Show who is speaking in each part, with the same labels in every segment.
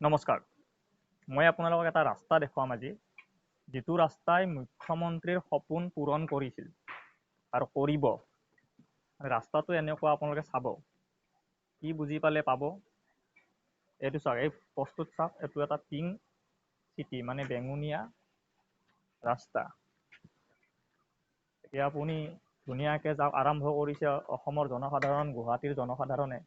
Speaker 1: নমস্কাৰ, মই আপোনালোকক এটা ৰাস্তা দেখুৱাম আজি, যিটো ৰাস্তাই মুখ্যমন্ত্ৰীৰ সপোন পূৰণ কৰিছিল আৰু কৰিব। ৰাস্তাটো এনেকুৱা, আপোনালোকে চাব, কি বুজি পালে পাব। এইটো চাওক, এই পোষ্টটোত চাওক, এইটো এটা পিংক চিটি মানে বেঙুনীয়া ৰাস্তা। এতিয়া আপুনি ধুনীয়াকৈ যাওক, আৰম্ভ কৰিছে অসমৰ জনসাধাৰণ, গুৱাহাটীৰ জনসাধাৰণে।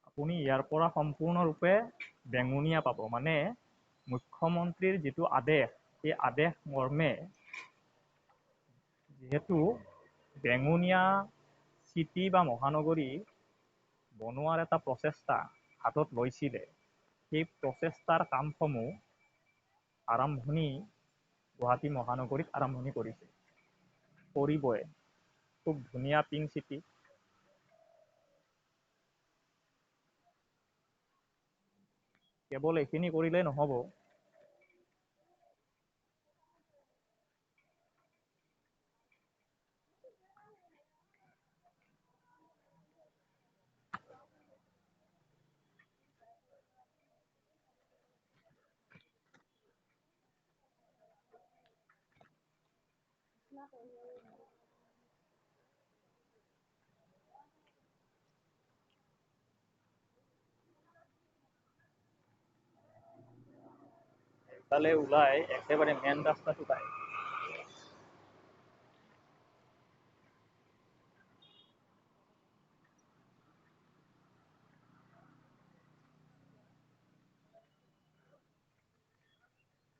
Speaker 1: আপুনি ইয়াৰ পৰা সম্পূৰ্ণৰূপে বেঙুনীয়া পাব, মানে মুখ্যমন্ত্ৰীৰ যিটো আদেশ, সেই আদেশ মৰ্মে যিহেতু বেঙুনীয়া চিটি বা মহানগৰী বনোৱাৰ এটা প্ৰচেষ্টা হাতত লৈছিলে, সেই প্ৰচেষ্টাৰ কামসমূহ আৰম্ভণি গুৱাহাটী মহানগৰীত আৰম্ভণি কৰিবই। খুব ধুনীয়া পিংক চিটি। কেৱল এইখিনি কৰিলেই নহ'ব, তালে ওলাই একেবাৰে মেইন ৰাস্তাটো পায়।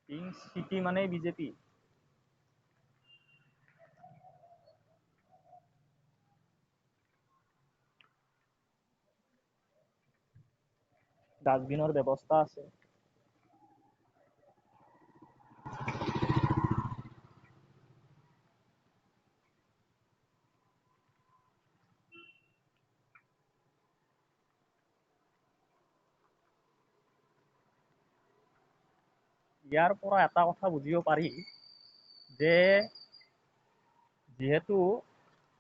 Speaker 1: পিংক চিটি মানে বিজেপি। ডাষ্টবিনৰ ব্যৱস্থা আছে। ইয়াৰ পৰা এটা কথা বুজিব পাৰি যে যিহেতু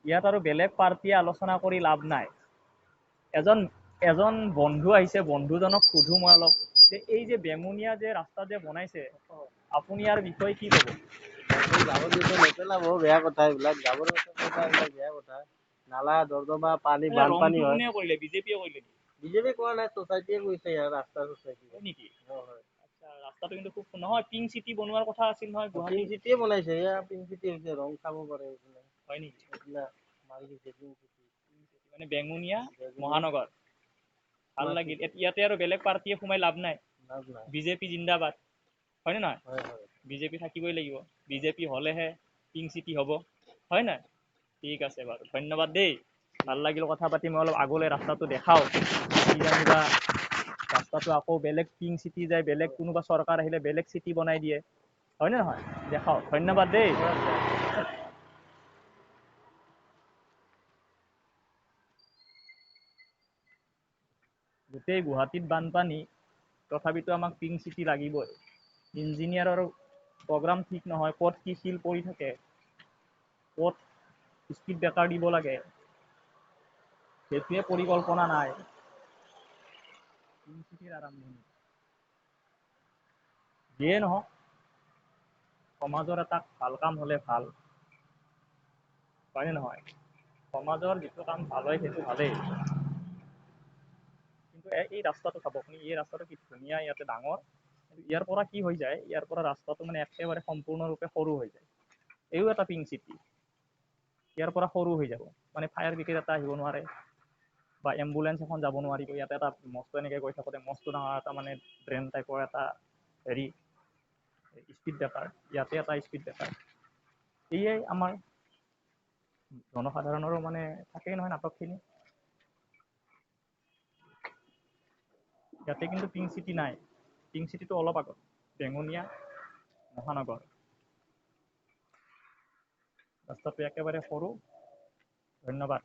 Speaker 1: ইয়াত আৰু বেলেগ পাৰ্টীয়ে আলোচনা কৰি লাভ নাই। এজন বন্ধু আহিছে, বন্ধুজনক সোধো মই অলপ, যে এই যে বেঙুনীয়া যে ৰাস্তা যে বনাইছে, আপুনি ইয়াৰ বিষয়ে কি ক'ব?
Speaker 2: জাবৰ জোথৰ নেপেলাব, বেয়া কথা এইবিলাক। জাবৰ এইবিলাক বেয়া কথা। নালা নৰ্দমা পানী বানপানী হয়।
Speaker 1: কোনে কৰিলে? বিজেপিয়ে কৰিলে?
Speaker 2: বিজেপি কোৱা নাই, ছ'চাইটিয়ে কৰিছে ইয়াৰ ৰাস্তা ছ'চাইটি।
Speaker 1: হয় নেকি? আচ্ছা, ৰাস্তাটো কিন্তু খুব নহয়, পিংক চিটি বনোৱাৰ কথা আছিল নহয় গুৱাহাটী।
Speaker 2: পিংক চিটিয়ে বনাইছে, এয়া পিংক চিটি হৈছে, ৰং চাব পাৰে এইফালে।
Speaker 1: হয় নেকি?
Speaker 2: এইবিলাক মাৰি দিছে পিংক চিটি।
Speaker 1: মানে বেঙুনীয়া মহানগৰ। ভাল লাগিল। ইয়াতে আৰু বেলেগ পাৰ্টীয়ে সোমাই লাভ নাই। বিজেপি জিন্দাবাদ, হয়নে নহয়? বিজেপি থাকিবই লাগিব। বিজেপি হ'লেহে পিংক চিটি হ'ব, হয় নাই? ঠিক আছে বাৰু, ধন্যবাদ দেই। ভাল লাগিল কথা পাতি। মই অলপ আগলৈ ৰাস্তাটো দেখাওঁ, কি জানিবা ৰাস্তাটো আকৌ বেলেগ পিংক চিটি যায়, বেলেগ কোনোবা চৰকাৰ আহিলে বেলেগ চিটি বনাই দিয়ে, হয়নে নহয়? দেখাওঁ। ধন্যবাদ দেই। গোটেই গুৱাহাটীত বানপানী, তথাপিতো আমাক পিংক চিটি লাগিবই। ইঞ্জিনিয়াৰৰ প্ৰগ্ৰাম ঠিক নহয়, ক'ত কি শিল পৰি থাকে, ক'ত স্পীড ব্ৰেকাৰ দিব লাগে, সেইটোৱে পৰিকল্পনা নাই। পিংক চিটিৰ আৰম্ভণি যিয়ে নহওক, সমাজৰ এটা ভাল কাম হ'লে ভাল, হয়নে নহয়? সমাজৰ যিটো কাম ভাল হয় সেইটো ভালেই, কিন্তু এই ৰাস্তাটো চাব আপুনি, এই ৰাস্তাটো কি ধুনীয়া, ইয়াতে ডাঙৰ। ইয়াৰ পৰা কি হৈ যায়, ইয়াৰ পৰা ৰাস্তাটো মানে একেবাৰে সম্পূৰ্ণৰূপে সৰু হৈ যায়। এইও এটা পিংক চিটি, ইয়াৰ পৰা সৰু হৈ যাব, মানে ফায়াৰ ব্ৰিগেড এটা আহিব নোৱাৰে বা এম্বুলেঞ্চ এখন যাব নোৱাৰিব। ইয়াতে এটা মস্ত এনেকৈ গৈ থাকোঁতে মস্ত ডাঙৰ এটা মানে ড্ৰেইন টাইপৰ এটা হেৰি স্পীড ব্ৰেকাৰ, ইয়াতে এটা স্পীড ব্ৰেকাৰ। এয়াই আমাৰ জনসাধাৰণৰো মানে থাকেই নহয় নাটকখিনি। ইয়াতে কিন্তু পিংক চিটি নাই। পিংক চিটিটো অলপ আগত, বেঙুনীয়া মহানগৰ। ৰাস্তাটো একেবাৰে সৰু। ধন্যবাদ।